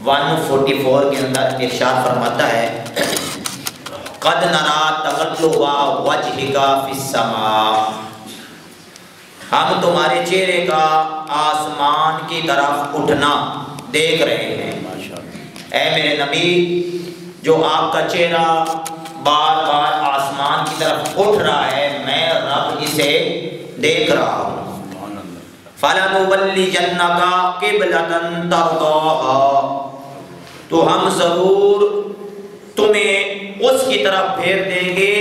144 کے اندر ارشاد فرماتا ہے قد نرا تقلب وجهك فی السماء، ہم تمہارے چہرے کا آسمان کی طرف اٹھنا دیکھ رہے ہیں۔ اے میرے نبی، جو آپ کا چہرہ بار بار آسمان کی طرف اٹھ رہا ہے، میں رب اسے دیکھ رہا ہوں۔ فَلَنُوَلِّيَنَّكَ قِبْلَةً تَرْضَاهَا، تو ہم ضرور تمہیں اس کی طرف پھیر دیں گے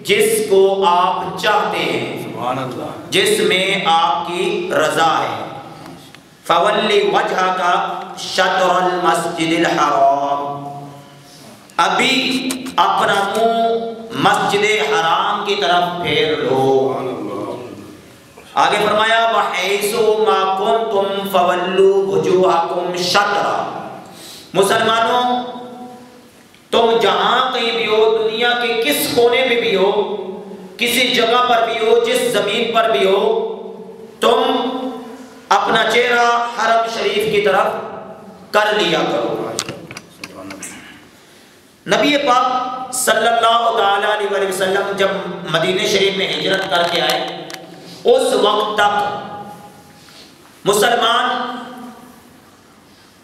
جس کو آپ چاہتے ہیں، جس میں آپ کی رضا ہے۔ فَوَلِّ وَجْهَكَ شَطْرَ الْمَسْجِدِ الْحَرَامِ، ابھی اپنا منہ مسجد حرام کی طرف پھیر لو۔ آگے فرمایا وَحَيْثُ مَا كُنْتُمْ فَوَلُّوا وُجُوهَكُمْ شَطْرًا، مسلمانوں تم جہاں کہیں بھی ہو، دنیا کے کس کونے میں بھی ہو، کسی جگہ پر بھی ہو، جس زمین پر بھی ہو، تم اپنا چہرہ حرم شریف کی طرف کر لیا کرو۔ نبی پاک صلی اللہ تعالیٰ علیہ وسلم جب مدینہ شریف میں ہجرت کر کے آئے، اس وقت تک مسلمان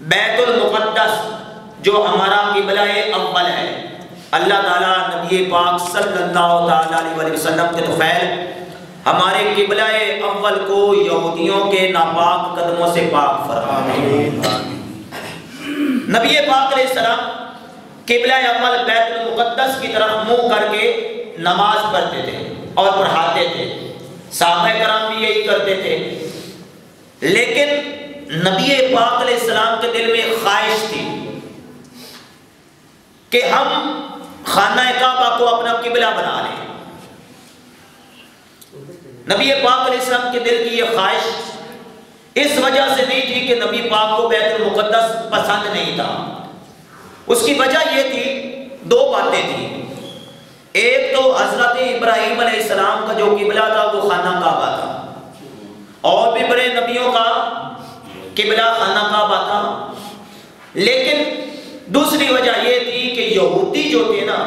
بیت المقدس جو ہمارا قبلہ اول ہے، اللہ تعالیٰ نبی پاک صلی اللہ تعالیٰ علیہ وسلم کے طفیل ہمارے قبلہ اول کو یہودیوں کے ناپاک قدموں سے پاک فرمائے۔ نبی پاک علیہ السلام قبلہ اول بیت المقدس کی طرف منہ کر کے نماز پڑھتے تھے اور پڑھاتے تھے، صحابہ کرام بھی یہی کرتے تھے، لیکن نبی پاک علیہ السلام کے دل میں خواہش تھی کہ ہم خانہ کعبہ کو اپنا قبلہ بنا لیں۔ نبی پاک علیہ السلام کے دل کی یہ خواہش اس وجہ سے نہیں تھی کہ نبی پاک کو بیت المقدس پسند نہیں تھا، اس کی وجہ یہ تھی، دو باتیں تھیں۔ ایک تو حضرت ابراہیم علیہ السلام کا جو قبلہ تھا وہ خانہ کعبہ تھا، اور بھی بڑے نبیوں کا قبلہ خانہ کعبہ تھا، لیکن دوسری وجہ یہ تھی کہ یہودی جو تھے نا،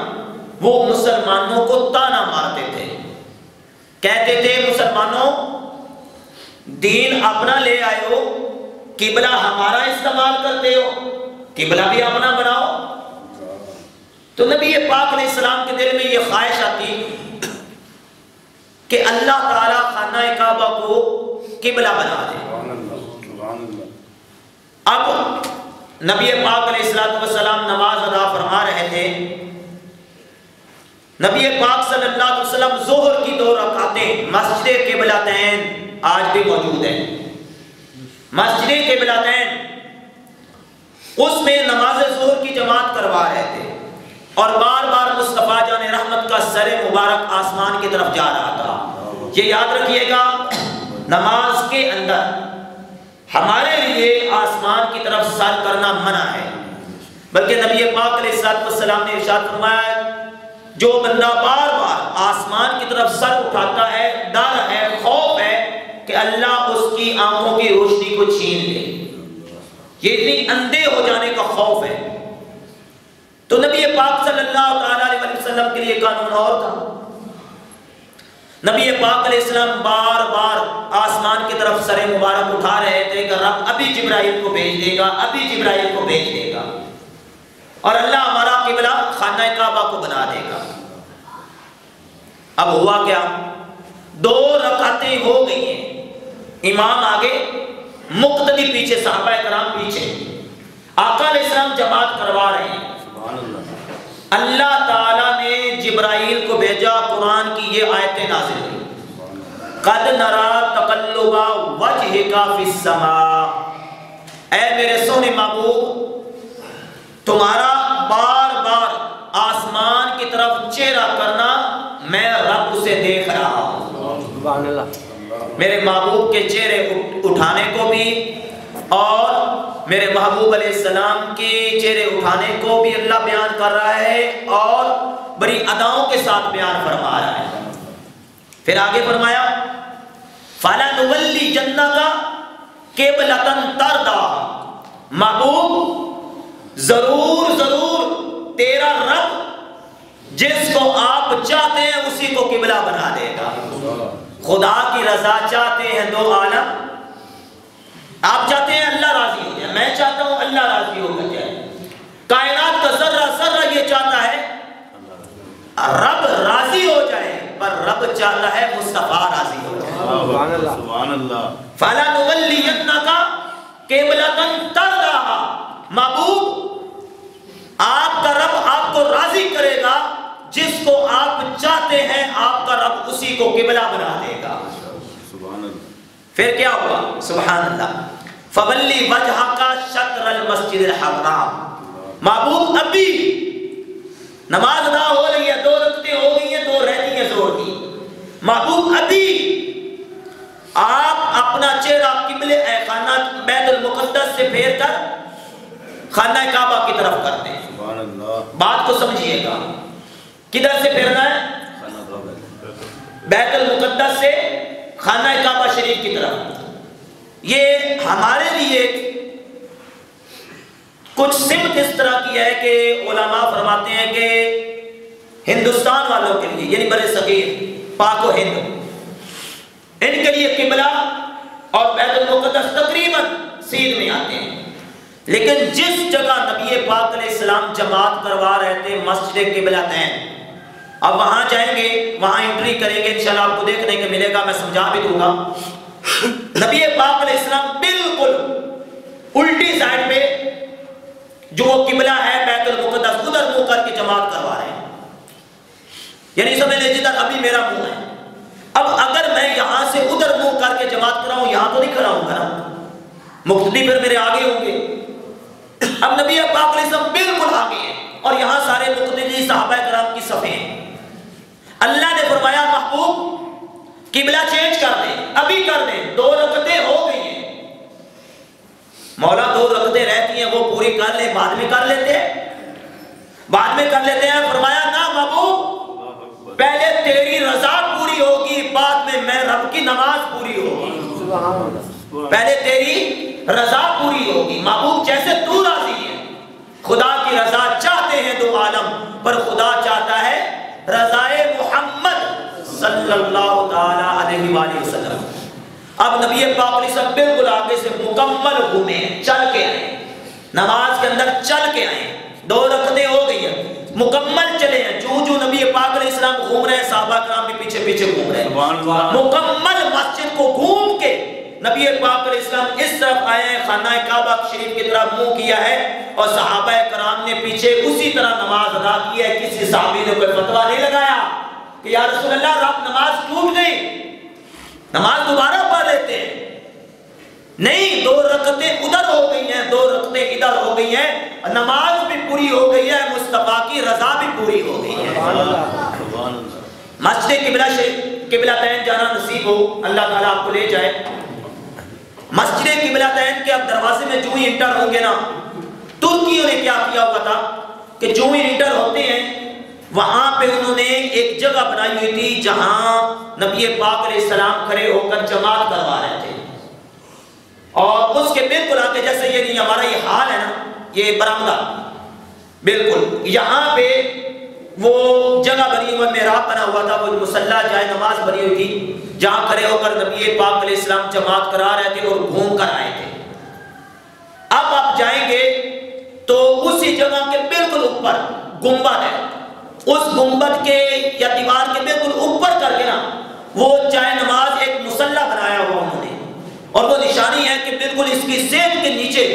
وہ مسلمانوں کو طعنہ مارتے تھے، کہتے تھے مسلمانوں دین اپنا لے آئے ہو، قبلہ ہمارا استعمال کرتے ہو، قبلہ بھی اپنا بناؤ۔ تو نبی پاک علیہ السلام کے دل میں یہ خواہش آتی کہ اللہ تعالیٰ خانہ کعبہ کو قبلہ بنا دے۔ اب نبی پاک علیہ السلام نماز ادا فرما رہے تھے، نبی پاک صلی اللہ علیہ وسلم ظہر کی 2 رکعتیں مسجد قبلتین آج بھی موجود ہیں، مسجد قبلتین، اس میں نماز ظہر کی جماعت کروا رہے تھے، اور بار بار مصطفیٰ جان رحمت کا سر مبارک آسمان کی طرف جا رہا تھا۔ یہ یاد رکھیے گا، نماز کے اندر ہمارے لیے آسمان کی طرف سر کرنا منع ہے، بلکہ نبی پاک علیہ السلام نے ارشاد فرمایا جو بندہ بار بار آسمان کی طرف سر اٹھاتا ہے، ڈر ہے، خوف ہے کہ اللہ اس کی آنکھوں کی روشنی کو چھین لے، یہ اتنی اندھے ہو جانے کا خوف ہے۔ تو نبی پاک صلی اللہ تعالیٰ علیہ وسلم کے لیے قانون اور تھا، نبی پاک علیہ السلام بار بار آسمان کی طرف سر مبارک اٹھا رہے تھے کہ رب ابھی جبرائیل کو بھیج دے گا، ابھی جبرائیل کو بھیج دے گا، اور اللہ ہمارا قبلہ خانہ کعبہ کو بنا دے گا۔ اب ہوا کیا، 2 رکعتیں ہو گئی ہیں، امام آگے، مقتدی پیچھے، صحابہ کرام پیچھے، آقا علیہ السلام جماعت کروا رہے ہیں۔ اللہ تعالیٰ نے جبرائیل کو بھیجا، قرآن کی یہ آیتیں نازل ہوئی، قد نرا تقلب وجہک فی السماء، اے میرے سونے محبوب تمہارا بار بار آسمان کی طرف چہرہ کرنا میں رب سے دیکھ رہا ہوں۔ میرے محبوب کے چہرے اٹھانے کو بھی اور میرے محبوب علیہ السلام کے چہرے اٹھانے کو بھی اللہ بیان کر رہا ہے اور بڑی اداؤں کے ساتھ بیان فرما رہا ہے۔ پھر آگے فرمایا فَلَنُوَلِّيَنَّكَ قِبْلَةً تَرْضَاهَا، محبوب ضرور ضرور تیرا رب جس کو آپ چاہتے ہیں اسی کو قبلہ بنا دے گا۔ خدا کی رضا چاہتے ہیں دو عالم، آپ چاہتے ہیں اللہ راضی ہو جائے، میں چاہتا ہوں اللہ راضی ہو جائے، کائنات کا ذرہ ذرہ یہ چاہتا ہے رب راضی ہو جائے، پر رب چاہتا ہے مصطفیٰ راضی ہو جائے۔ سبحان اللہ۔ فَلَنُوَلِّيَنَّكَ قِبْلَةً تَرْضَاهَا، محبوب آپ کا رب آپ کو راضی کرے گا، جس کو آپ چاہتے ہیں آپ کا رب اسی کو قبلہ بنا دے گا۔ سبحان اللہ۔ پھر کیا ہوا؟ سبحان اللہ۔ فَوَلِّ وَجْهَكَ شَطْرَ الْمَسْجِدِ الْحَرَامِ، محبوب ابھی نماز ادا ہو رہی ہے، 2 رکعتیں ہو گئی ہیں، 2 رہتی ہیں زور کی، محبوب ابھی آپ اپنا چہرہ قبلے خانہ بیت المقدس سے پھیر کر خانہ کعبہ کی طرف کرتے ہیں۔ سبحان اللہ۔ بات کو سمجھیے گا، کدھر سے پھیرنا ہے؟ بیت المقدس سے خانہ کعبہ شریف کی طرف۔ یہ ہمارے لیے کچھ سمت اس طرح کی ہے کہ علماء فرماتے ہیں کہ ہندوستان والوں کے لیے یعنی برِ صغیر پاک و ہند، ان کے لیے قبلہ اور بیت المقدس تقریباً سین میں آتے ہیں، لیکن جس جگہ نبی پاک علیہ السلام جماعت کروا رہے تھے مسجد قبلتین، اب وہاں جائیں گے، وہاں انٹری کریں گے، انشاءاللہ آپ کو دیکھنے کے ملے گا، میں سمجھا بھی دوں گا۔ نبی پاک علیہ السلام بالکل الٹی سائڈ پہ جو وہ قبلہ ہے بیت المقدس ادھر منہ کر کے جماعت کروا رہے ہیں، یعنی سمجھ لیں جدھر ابھی میرا منہ ہے۔ اب اگر میں یہاں سے ادھر منہ کر کے جماعت کراؤں، یہاں تو نہیں کھڑا ہوں گا نا، مقتدی پھر میرے آگے ہوں گے۔ اب نبی پاک علیہ السلام بالکل آگے ہیں اور یہاں سارے مقتدی صحابہ کرام کی صفیں ہیں۔ اللہ نے فرمایا محبوب قبلہ چینج کر دیں، ابھی کر دیں، 2 رکعتیں ہو گئی ہیں۔ مولا 2 رکعتیں رہتی ہیں وہ پوری کر لیں، بعد میں کر لیتے ہیں، بعد میں کر لیتے ہیں۔ فرمایا نہ محبوب، پہلے تیری رضا پوری ہوگی، بعد میں رب کی نماز پوری ہوگی۔ پہلے تیری رضا پوری ہوگی، محبوب جیسے تو راضی ہے۔ خدا کی رضا چاہتے ہیں دو عالم، پر خدا چاہتا ہے رضائے محمد صلی اللہ تعالی علیہ وآلہ وسلم۔ اب نبی پاک علیہ وسلم بالکل آگے سے مکمل گھومے، چل کے آئے، نماز کے اندر چل کے آئے، 2 رکعتیں ہو گئی ہیں، مکمل چلے ہیں، جو نبی پاک علیہ السلام گھوم رہے ہیں صحابہ کرام بھی پیچھے پیچھے گھوم رہے ہیں، مکمل مسجد کو گھوم کے نبی پاک علیہ السلام اس طرف آئے ہیں، خانہ کعبہ شریف کی طرف منہ کیا ہے، اور صحابہ کرام نے پیچھے اسی طرح نماز ادا کی ہے۔ کسی صحابی نے کوئی فتویٰ نہیں لگایا کہ یا رسول اللہ رب نماز ٹوٹ گئی، نماز دوبارہ پڑھ لیتے ہیں، نہیں، 2 رکعتیں ادھر ہو گئی ہیں، 2 رکعتیں ادھر ہو گئی ہیں، نماز بھی پوری ہو گئی ہے، مصطفیٰ کی رضا بھی پوری ہو گئی ہے۔ مسجد قبلتین جانا نصیب ہو، اللہ تعالیٰ آپ کو لے جائے۔ مسجد قبلتین کے اب دروازے میں جو ہی انٹر ہوں گے نا، ترکیوں نے کیا کیا ہوا تھا کہ جو ہی انٹر ہوتے ہیں وہاں پہ انہوں نے ایک جگہ بنائی ہوئی تھی جہاں نبی پاک علیہ السلام کھڑے ہو کر جماعت کروا رہے تھے، اور اس کے بالکل آگے جیسے یہ نہیں ہمارا یہ حال ہے نا، یہ برآمدہ، بالکل یہاں پہ وہ جگہ بنی ہوئی، محراب بنا ہوا تھا، وہ مصلی جائے نماز بنی ہوئی تھی، جہاں کھڑے ہو کر نبی پاک علیہ السلام جماعت کرا رہے تھے اور گھوم کر آئے تھے۔ اب آپ جائیں گے تو اسی جگہ کے بالکل اوپر گنبد ہے، اس گنبد کے یا دیوار کے بالکل اوپر کر کے نا وہ جائے نماز ایک مصلی بنایا ہوا انہوں نے، اور وہ نشانی ہے کہ بالکل اس کی سیٹ کے نیچے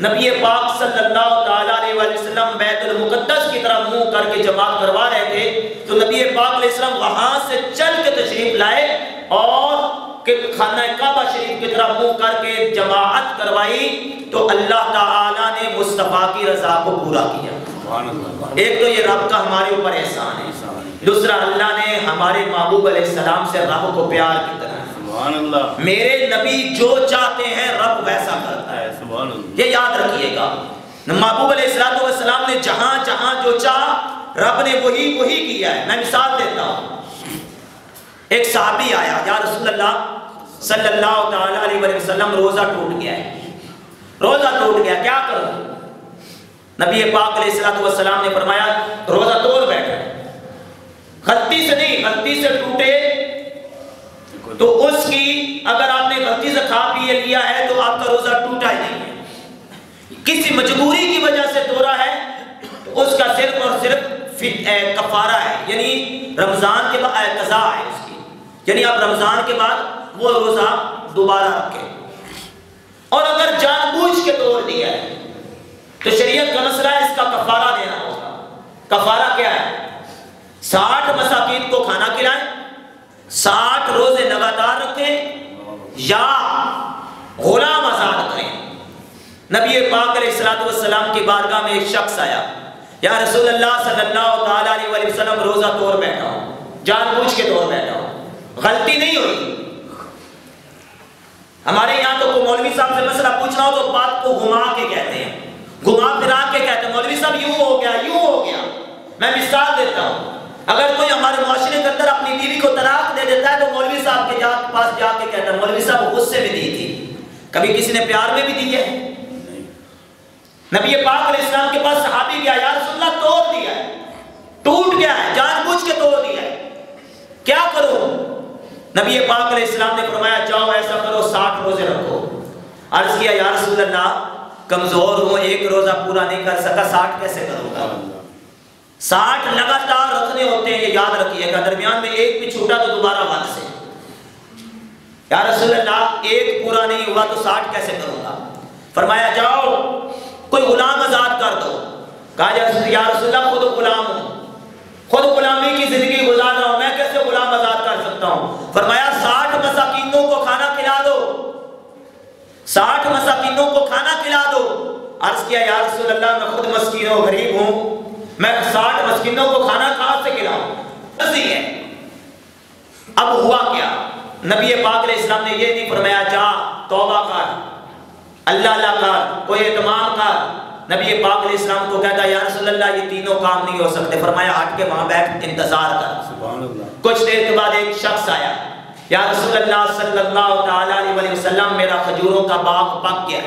نبی پاک صلی اللہ تعالیٰ علیہ وسلم بیت المقدس کی طرف منہ کر کے جماعت کروا رہے تھے، تو نبی پاک علیہ السلام وہاں سے چل کے تشریف لائے اور خانہ کعبہ شریف کی طرف منہ کر کے جماعت کروائی، تو اللہ تعالیٰ نے مصطفیٰ کی رضا کو پورا کیا۔ ایک تو یہ رب کا ہمارے اوپر احسان ہے، دوسرا اللہ نے ہمارے محبوب علیہ السلام سے رب کو پیار کی طرح، میرے نبی جو چاہتے ہیں رب ویسا کرتا ہے، یہ یاد رکھیے گا۔ محبوب علیہ السلام نے جہاں جہاں جو چاہ رب نے وہی کیا ہے۔ میں مثال دیتا ہوں، ایک صحابی آیا، یا رسول اللہ صلی اللہ تعالیٰ علیہ وسلم روزہ ٹوٹ گیا ہے، روزہ ٹوٹ گیا، کیا کروں؟ نبی پاک علیہ الصلوۃ والسلام نے فرمایا روزہ توڑ بیٹھا ہے، غلطی سے نہیں، غلطی سے ٹوٹے تو اس کی، اگر آپ نے غلطی سے کھا پی لیا ہے تو آپ کا روزہ ٹوٹا ہی نہیں ہے، کسی مجبوری کی وجہ سے توڑا ہے تو اس کا صرف اور صرف کفارہ ہے، یعنی رمضان کے بعد قضا ہے اس کی، یعنی آپ رمضان کے بعد وہ روزہ دوبارہ رکھیں۔ اور اگر جان بوجھ کے توڑ دیا ہے تو شریعت کا مسئلہ ہے اس کا کفارہ دینا ہوگا۔ کفارہ کیا ہے؟ 60 مساکین کو کھانا کھلائیں، 60 روزے لگاتار رکھیں یا غلام آزاد کریں۔ نبی پاک علیہ السلام کی بارگاہ میں ایک شخص آیا، یا رسول اللہ صلی اللہ تعالیٰ علیہ وسلم روزہ توڑ بیٹھا ہوں، جان بوجھ کے توڑ بیٹھا ہوں، غلطی نہیں ہوئی۔ ہمارے یہاں تو کوئی مولوی صاحب سے مسئلہ پوچھنا ہو تو بات کو گھما کے کہتے ہیں، گھما پھرا کے کہتے ہیں مولوی صاحب یوں ہو گیا یوں ہو گیا۔ میں مثال دیتا ہوں، اگر کوئی ہمارے معاشرے کے اندر اپنی بیوی کو طلاق دے دیتا ہے تو مولوی صاحب کے پاس جا کے کہتا ہے مولوی صاحب غصے میں دی تھی، کبھی کسی نے پیار میں بھی دی ہے؟ نبی پاک علیہ السلام کے پاس صحابی گیا، یا رسول اللہ توڑ دیا ہے، ٹوٹ گیا ہے، جان بوجھ کے توڑ دیا ہے، کیا کرو؟ نبی پاک علیہ السلام نے فرمایا جاؤ ایسا کرو 60 روزے رکھو۔ عرض کیا یا رسول اللہ کمزور ہوں، ایک روزہ پورا نہیں کر سکا، 60 کیسے کروں گا؟ 60 لگاتار رکھنے ہوتے ہیں، یہ یاد رکھیے گا، درمیان میں ایک بھی چھوٹا تو دوبارہ ون سے۔ یا رسول اللہ ایک پورا نہیں ہوا تو 60 کیسے کروں گا؟ فرمایا جاؤ کوئی غلام آزاد کر دو۔ کہا یا رسول اللہ خود غلام ہوں، خود غلامی کی زندگی گزار رہا ہوں، میں کیسے غلام آزاد کر سکتا ہوں؟ فرمایا 60 مساکینوں کو کھانا کھلا دو، 60 مساکینوں کو کھانا کھلا دو۔ عرض کیا یا رسول اللہ میں خود مسکین و غریب ہوں، میں 60 مسکینوں کو کھانا کہاں سے کھلاؤں؟ ایسی ہے۔ اب ہوا کیا؟ نبی پاک علیہ السلام نے یہ نہیں فرمایا جا توبہ کر، اللہ کر، کوئی اہتمام کر۔ نبی پاک علیہ السلام کو کہتا یا رسول اللہ یہ تینوں کام نہیں ہو سکتے۔ فرمایا ہٹ کے وہاں بیٹھ انتظار کر۔ سبحان اللہ۔ کچھ دیر کے بعد ایک شخص آیا، یا رسول اللہ صلی اللہ تعالیٰ علیہ وسلم میرا کھجوروں کا باغ پک گیا،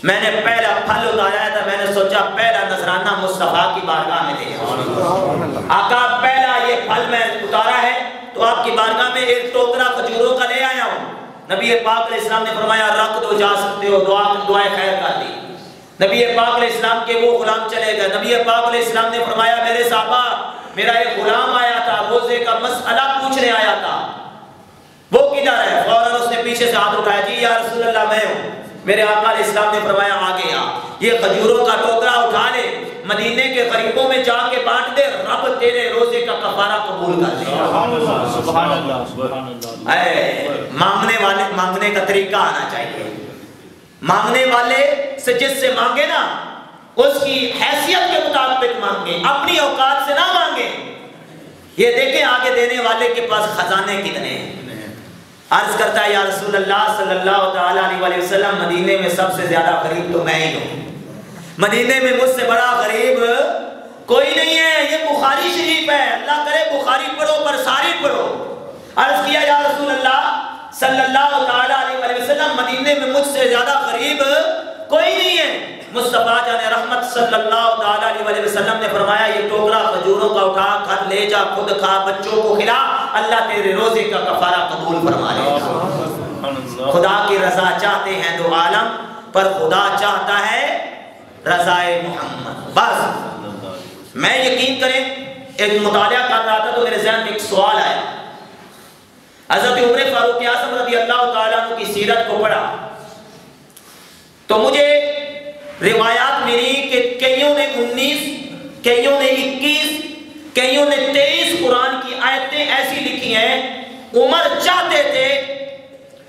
میں نے پہلا پھل اتارا تھا، میں نے سوچا پہلا نذرانہ مصطفیٰ کی بارگاہ میں دے آؤں۔ آقا پہلا یہ پھل میں اتارا ہے تو آپ کی بارگاہ میں ایک ٹوکرا کھجوروں کا لے آیا ہوں۔ نبی پاک علیہ السلام نے فرمایا رکھ دو، جا سکتے ہو، دعائے خیر کر دی۔ نبی پاک علیہ السلام کے وہ غلام چلے گئے۔ نبی پاک علیہ السلام نے فرمایا میرے صحابہ میرا ایک غلام آیا تھا، روزے کا مسئلہ پوچھنے آیا تھا، وہ کدھر ہے؟ فوراً اس نے پیچھے سے ہاتھ اٹھایا، جی یا رسول اللہ میں ہوں۔ میرے آقا علیہ السلام نے فرمایا آگے آ، یہ کھجوروں کا ٹوکرا اٹھا لے، مدینے کے غریبوں میں جا کے بانٹ دے، رب تیرے روزے کا کفارہ قبول کر لے۔ سبحان اللہ، سبحان اللہ۔ مانگنے کا طریقہ آنا چاہیے۔ مانگنے والے سے جس سے مانگے نا اس کی حیثیت کے مطابق مانگے، اپنی اوقات سے نہ مانگے۔ یہ دیکھیں آگے دینے والے کے پاس خزانے کتنے ہیں۔ عرض کرتا ہے یا رسول اللہ صلی اللہ تعالیٰ علیہ وسلم مدینے میں سب سے زیادہ غریب تو میں ہی ہوں، مدینے میں مجھ سے بڑا غریب کوئی نہیں ہے۔ یہ بخاری شریف ہے، اللہ کرے بخاری پڑھو پر ساری پڑھو۔ عرض کیا یا رسول اللہ صلی اللہ تعالیٰ علیہ وسلم مدینے میں مجھ سے زیادہ غریب کوئی نہیں ہے۔ مصطفیٰ جان رحمت صلی اللہ تعالیٰ علیہ وسلم نے فرمایا یہ ٹوکرا کھجوروں کا اٹھا گھر لے جا، خود کھا، بچوں کو کھلا، اللہ تیرے روزے کا کفارہ قبول فرما لے گا۔ خدا کی رضا چاہتے ہیں دو عالم، پر خدا چاہتا ہے رضائے محمد بس۔ میں یقین کریں ایک مطالعہ کر رہا تھا تو میرے ذہن میں ایک سوال آیا، حضرت عمر فاروق اعظم رضی اللہ تعالیٰ عنہ کی سیرت کو پڑھا تو مجھے روایات ملی کہ کئیوں نے 19، کئیوں نے 21، کئیوں نے 23 قرآن کی آیتیں ایسی لکھی ہیں۔ عمر چاہتے تھے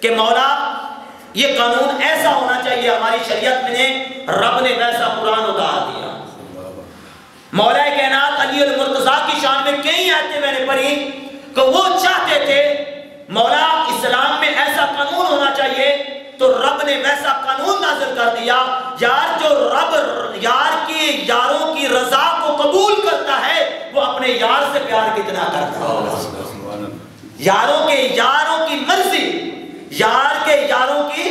کہ مولا یہ قانون ایسا ہونا چاہیے ہماری شریعت میں، رب نے ویسا قرآن اتار دیا۔ مولا کائنات علی المرتضیٰ کی شان میں کئی آیتیں میں نے پڑھی کہ وہ چاہتے تھے مولا اسلام میں ایسا قانون ہونا چاہیے، تو رب نے ویسا قانون نازل کر دیا۔ یار جو رب یار کی یاروں کی رضا کو قبول کرتا ہے وہ اپنے یار سے پیار کتنا کرتا ہے۔ یاروں کی مرضی، یار کے یاروں کی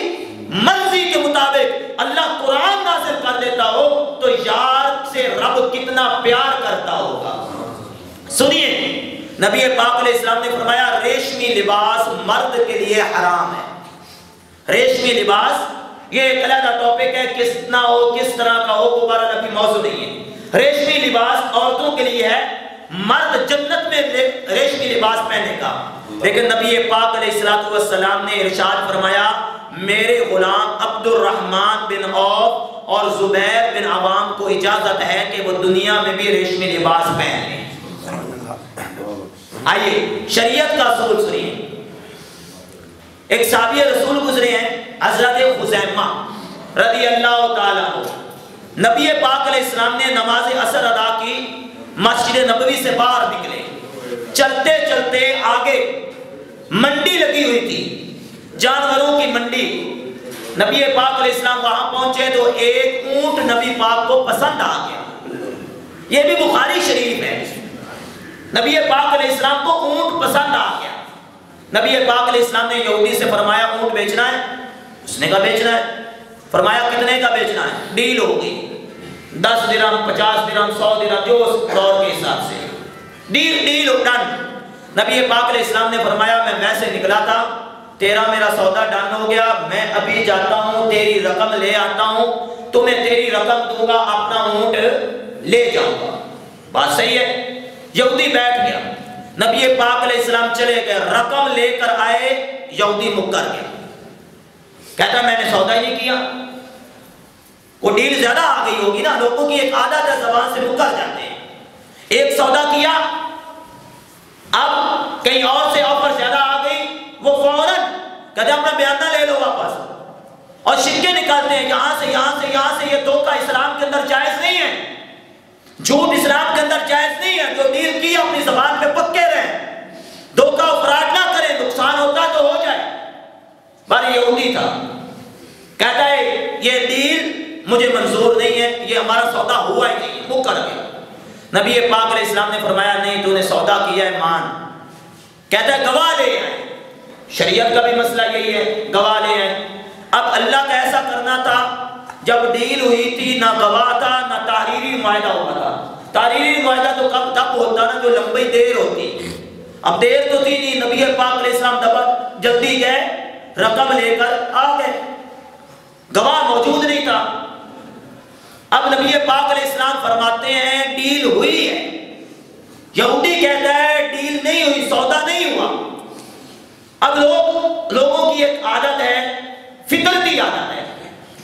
مرضی کے مطابق اللہ قرآن نازل کر دیتا ہو تو یار کتنا پیار کرتا ہوگا. سنیے نبی پاک علیہ السلام نے فرمایا ریشمی لباس مرد کے لیے حرام ہے. ریشمی لباس یہ ایک علیحدہ ٹاپک ہے، کس نہ ہو کس طرح کا ہو وہ بارہ نبی موضوع نہیں ہے. ریشمی لباس عورتوں کے لیے ہے، مرد جنت میں ریشمی لباس پہنے گا. لیکن نبی پاک علیہ السلام نے ارشاد فرمایا میرے غلام عبد الرحمن بن عوف اور زبیر بن عوام کو اجازت ہے کہ وہ دنیا میں بھی ریشمی لباس پہن لیں. آئیے شریعت کا اصول سنیے. ایک صحابی رسول گزرے ہیں حضرت خزیمہ رضی اللہ تعالیٰ عنہ. نبی پاک علیہ السلام نے نماز عصر ادا کی، مسجد نبوی سے باہر نکلے، چلتے چلتے آگے منڈی لگی ہوئی تھی، جانوروں کی منڈی. نبی پاک علیہ السلام وہاں پہنچے تو ایک اونٹ نبی پاک کو پسند آ گیا. یہ بھی بخاری شریف ہے. نبی پاک علیہ السلام کو اونٹ پسند آ گیا. نبی پاک علیہ السلام نے یہودی سے فرمایا اونٹ بیچنا ہے؟ اس نے کہا بیچنا ہے. فرمایا کتنے کا بیچنا ہے؟ ڈیل ہوگی 10 درہم 50 درہم 100 درہم جو اس دور کے حساب سے. Deal done. نبی پاک علیہ السلام نے فرمایا میں ویسے نکلا تھا، تیرا میرا سودا ڈن ہو گیا، میں ابھی جاتا ہوں تیری رقم لے آتا ہوں، تمہیں تیری رقم دوں گا، اپنا اونٹ لے جاؤں گا. بات صحیح ہے. یہودی بیٹھ گیا. نبی پاک علیہ السلام چلے گئے، رقم لے کر آئے، یہودی مکر گیا. کہتا میں نے سودا ہی نہیں کیا. وہ ڈیل زیادہ آ گئی ہوگی نا، لوگوں کی ایک عادت ہے زبان سے مکر جاتے ہیں. ایک سودا کیا، اب کہیں اور سے آفر زیادہ آ گئی، وہ فوراً کہتے اپنا بیانہ لے لو واپس، اور شکے نکالتے ہیں یہاں سے یہاں سے یہاں سے. یہ دھوکہ اسلام کے اندر جائز نہیں ہے، جھوٹ اسلام کے اندر جائز نہیں ہے. جو ڈیل کی اپنی زبان پہ پکے رہیں، دھوکہ افراط نہ کریں، نقصان ہوتا تو ہو جائے. بار یہودی تھا، کہتا ہے یہ ڈیل مجھے منظور نہیں ہے، یہ ہمارا سودا ہوا ہی نہیں، وہ کر گیا. نبی پاک علیہ السلام نے فرمایا نہیں تو نے سودا کیا ہے مان. کہتا ہے گواہ لے آئے. شریعت کا بھی مسئلہ یہی ہے، گواہ لے آئے. اب اللہ کا ایسا کرنا تھا جب ڈیل ہوئی تھی نہ گواہ تھا نہ تحریری معاہدہ ہوا تھا. تحریری معاہدہ تو کب تب ہوتا نا جو لمبی دیر ہوتی. اب دیر تو تھی نہیں. نبی پاک علیہ السلام دبا جلدی گئے، رقم لے کر آ گئے، گواہ موجود نہیں تھا. اب نبی پاک علیہ السلام فرماتے ہیں ڈیل ہوئی ہے. یہودی کہتا ہے ڈیل نہیں ہوئی، سودا نہیں ہوا. اب لوگوں کی ایک عادت ہے، فطرتی عادت ہے،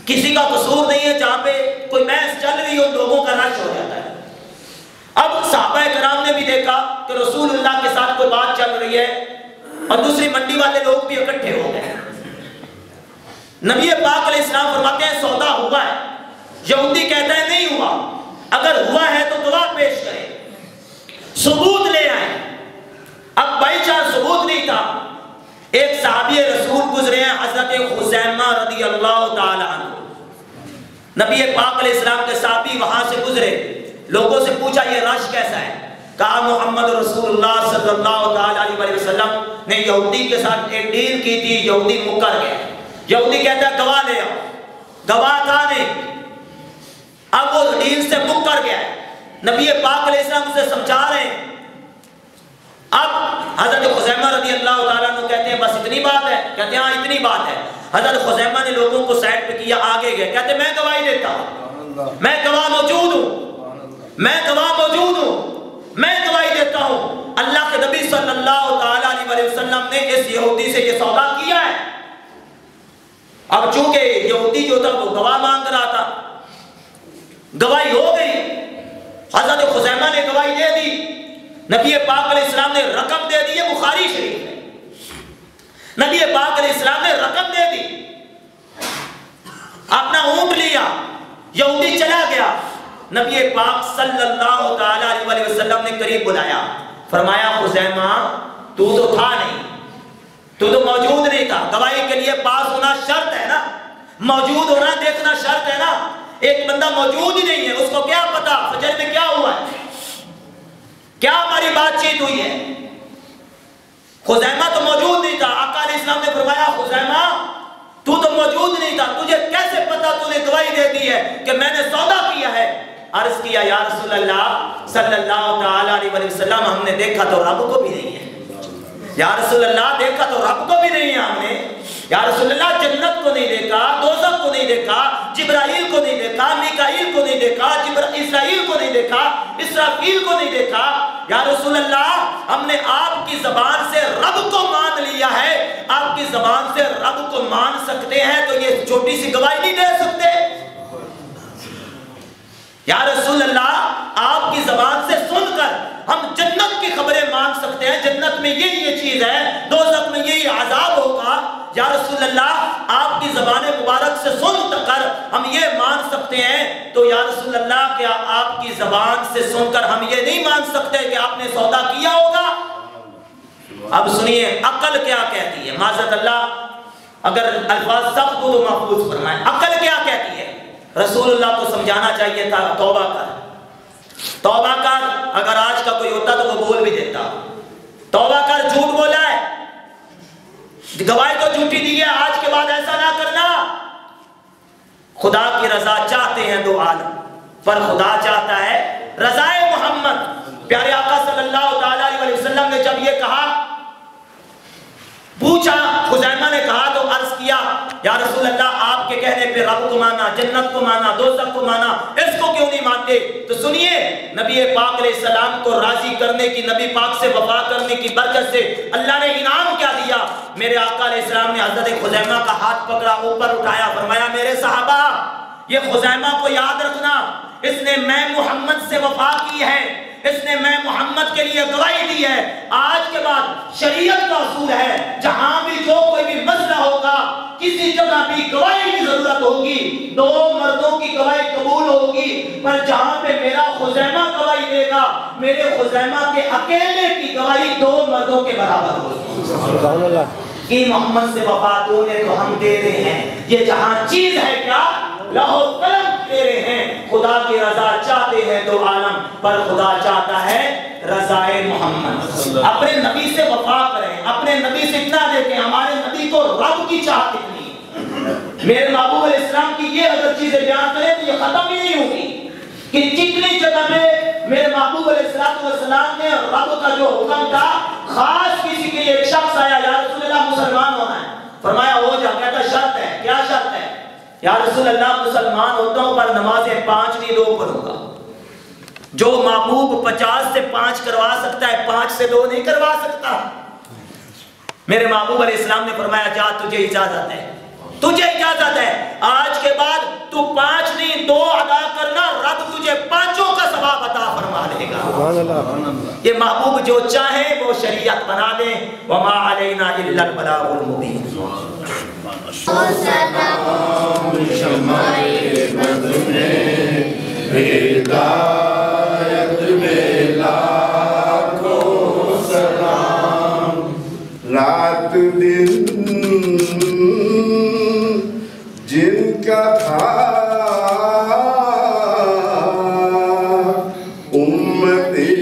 کسی کا قصور نہیں ہے، جہاں پہ کوئی بحث چل رہی ہو لوگوں کا رش ہو جاتا ہے. اب صحابہ کرام نے بھی دیکھا کہ رسول اللہ کے ساتھ کوئی بات چل رہی ہے اور دوسری منڈی والے لوگ بھی اکٹھے ہو گئے. نبی پاک علیہ السلام فرماتے ہیں سودا ہوا ہے. یہودی کہتا ہے نہیں ہوا. اگر ہوا ہے تو گواہ پیش کریں، ثبوت لے آئیں. اب بائی چانس ثبوت نہیں تھا. ایک صحابی رسول گزرے ہیں حضرت خزیمہ رضی اللہ تعالی عنہ. نبی پاک علیہ السلام کے صحابی وہاں سے گزرے، لوگوں سے پوچھا یہ رش کیسا ہے؟ کہا محمد رسول اللہ صلی اللہ تعالی علیہ وسلم نے یہودی کے ساتھ ایک ڈیل کی تھی، یہودی مکر گئے. یہودی کہتا ہے گواہ لے آؤ. گواہ تھا نہیں، اب وہ ڈیل سے مکر گیا ہے. نبی پاک علیہ السلام اسے سمجھا رہے ہیں. اب حضرت خزیمہ رضی اللہ تعالیٰ عنہ کہتے ہیں بس اتنی بات ہے؟ کہتے ہیں ہاں اتنی بات ہے. حضرت خزیمہ نے لوگوں کو سائڈ پہ کیا، آگے گئے. کہتے ہیں میں گواہی دیتا ہوں، میں گواہ موجود ہوں، میں گواہ موجود ہوں، میں گواہی دیتا ہوں. اللہ کے نبی صلی اللہ تعالیٰ علیہ وسلم نے اس یہودی سے یہ سودا کیا ہے. اب چونکہ یہودی جو تھا وہ گواہ مانگ رہا تھا، گواہی ہو گئی. حضرت خزیمہ نے گواہی دے دی، نبی پاک علیہ السلام نے رقم دے دی. یہ بخاری شریف ہے. نبی پاک علیہ السلام نے رقم دے دی، اپنا اونٹ لیا، یہودی چلا گیا. نبی پاک صلی اللہ تعالی علیہ وسلم نے قریب بلایا، فرمایا خزیمہ تو تھا نہیں، تو موجود نہیں تھا. گواہی کے لیے پاس ہونا شرط ہے نا، موجود ہونا دیکھنا شرط ہے نا. ایک بندہ موجود ہی نہیں ہے، اس کو کیا پتا فجر میں کیا ہوا ہے، کیا ہماری بات چیت ہوئی ہے. خزیمہ تو موجود نہیں تھا. آقا علیہ السلام نے فرمایا خزیمہ تو موجود نہیں تھا، تجھے کیسے پتا؟ تو نے گواہی دے دی ہے کہ میں نے سودا کیا ہے. عرض کیا یا رسول اللہ صلی اللہ تعالی علیہ وسلم ہم نے دیکھا تو رب کو بھی نہیں ہے. یا رسول اللہ دیکھا تو رب کو بھی نہیں ہے ہم نے. یا رسول اللہ جنت کو نہیں دیکھا, دوزخ کو نہیں دیکھا, جبرائیل کو نہیں دیکھا, میکائیل کو نہیں دیکھا, اسرائیل کو نہیں دیکھا, اسرافیل کو نہیں دیکھا. یا رسول اللہ ہم نے آپ کی زبان سے رب کو مان لیا ہے, آپ کی زبان سے رب کو مان سکتے ہیں تو یہ چھوٹی سی گواہی نہیں دے سکتے. یا رسول اللہ آپ کی زبان سے سن کر ہم جنت کی خبریں مان سکتے ہیں, جنت میں یہ چیز ہے, دوزخ میں یہ عذاب ہوگا. یا رسول اللہ آپ کی زبان مبارک سے سن کر ہم یہ مان سکتے ہیں, تو یا رسول اللہ کیا آپ کی زبان سے سن کر ہم یہ نہیں مان سکتے کہ آپ نے سودا کیا ہوگا؟ اب سنیے عقل کیا کہتی ہے. معذرت اللہ اگر الفاظ سخت ہو تو محفوظ فرمائیں. عقل کیا کہتی ہے؟ رسول اللہ کو سمجھانا چاہیے تھا توبہ کر, توبہ کر. اگر آج کا کوئی ہوتا تو وہ بول بھی دیتا توبہ کر, جھوٹ بولا ہے, گواہی تو جھوٹی دی ہے, آج کے بعد ایسا نہ کرنا. خدا کی رضا چاہتے ہیں دو عالم, پر خدا چاہتا ہے رضائے محمد. پیارے آقا صلی اللہ تعالی علیہ وسلم نے جب یہ کہا, پوچھا, خزیمہ نے کہا تو عرض کیا یا رسول اللہ آپ کے کہنے پہ رب کو مانا, جنت کو مانا, دوزخ کو مانا, اس کو کیوں نہیں مانتے؟ تو سنیے نبی پاک علیہ السلام کو راضی کرنے کی, نبی پاک سے وفا کرنے کی برکت سے اللہ نے انعام کیا دیا. میرے آقا علیہ السلام نے حضرت خزیمہ کا ہاتھ پکڑا, اوپر اٹھایا, فرمایا میرے صحابہ یہ خزیمہ کو یاد رکھنا, اس نے میں محمد سے وفا کی ہے, اس نے میں محمد کے لیے گواہی دی ہے. آج کے بعد شریعت کا اصول ہے جہاں بھی جو کوئی بھی مسئلہ ہوگا, کسی جگہ بھی گواہی کی ضرورت ہوگی, دو مردوں کی گواہی قبول ہوگی, پر جہاں پہ میرا خزیمہ گواہی دے گا, میرے خزیمہ کے اکیلے کی گواہی دو مردوں کے برابر ہوگی. سبحان اللہ. کہ محمد سے وفا تو نے تو ہم دے رہے ہیں, یہ جہاں چیز ہے کیا لہو قلم تیرے ہیں. خدا کی رضا چاہتے ہیں تو عالم, پر خدا چاہتا ہے رضائے محمد. اپنے نبی سے وفا کریں, اپنے نبی سے اتنا دیکھیں, ہمارے نبی کو رب کی چاہت اتنی ہے. میرے محبوب علیہ السلام کی یہ اگر چیزیں بیان کریں تو یہ ختم ہی نہیں ہوگی کہ جتنی جگہ میں میرے محبوب علیہ السلام نے رب کا جو حکم تھا, خاص کسی کے لیے ایک شخص آیا, یا رسول اللہ مسلمان ہونا ہے, فرمایا ہو جا. کہتا شرط ہے. کیا شرط ہے؟ یا رسول اللہ مسلمان ہوتا ہوں پر نمازیں 5 نہیں 2 پڑھوں گا. جو محبوب 50 سے 5 کروا سکتا ہے 5 سے 2 نہیں کروا سکتا. میرے محبوب علیہ السلام نے فرمایا جا تجھے اجازت ہے, تجھے اجازت ہے, آج کے بعد تو 5 نہیں 2 ادا کرنا, رب تجھے 5 کا ثواب عطا فرما دے گا. یہ محبوب جو چاہے وہ شریعت بنا دے. وما علینا الا البلاغ المبین. سلام شمائے مدنے ہدایت میں لاکھوں سلام. رات دن جن کا تھا امتی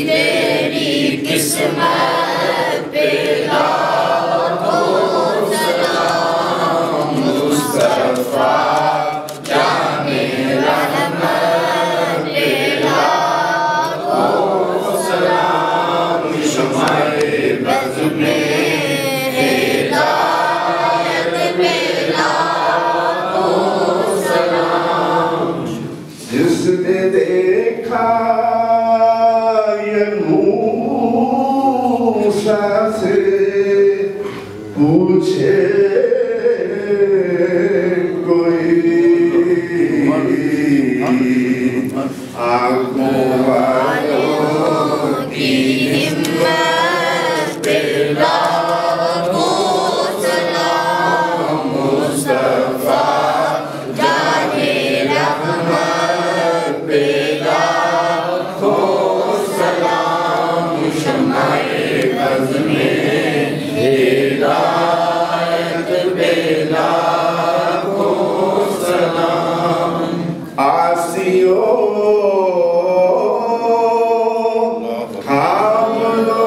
تیری قسمت پہ لاکھوں سلام. مصطفیٰ جانے رحمت پہ لاکھوں سلام. شمائے بز میں ہدایت پہ لاکھوں سلام. جس نے دیکھا سے پوچھے کوئی آنکھوں والوں کی ہمت پہ لاکھوں سلام. مصطفیٰ جانے رحمت پہ لاکھوں سلام. شمائے بز میں ہدایت پہ لاکھوں سلام. آسیو حاملو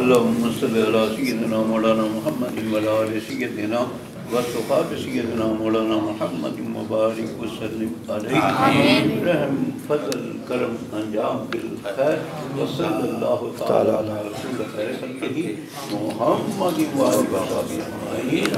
اللهم صل على سيدنا مولانا محمد وعلى آل سيدنا وصحاب سيدنا مولانا محمد مبارك وسلم عليه رحم فضل کرم انجام بالخير وصلى الله تعالى على رسول خير خلقه محمد وعلى آله وصحبه اجمعين.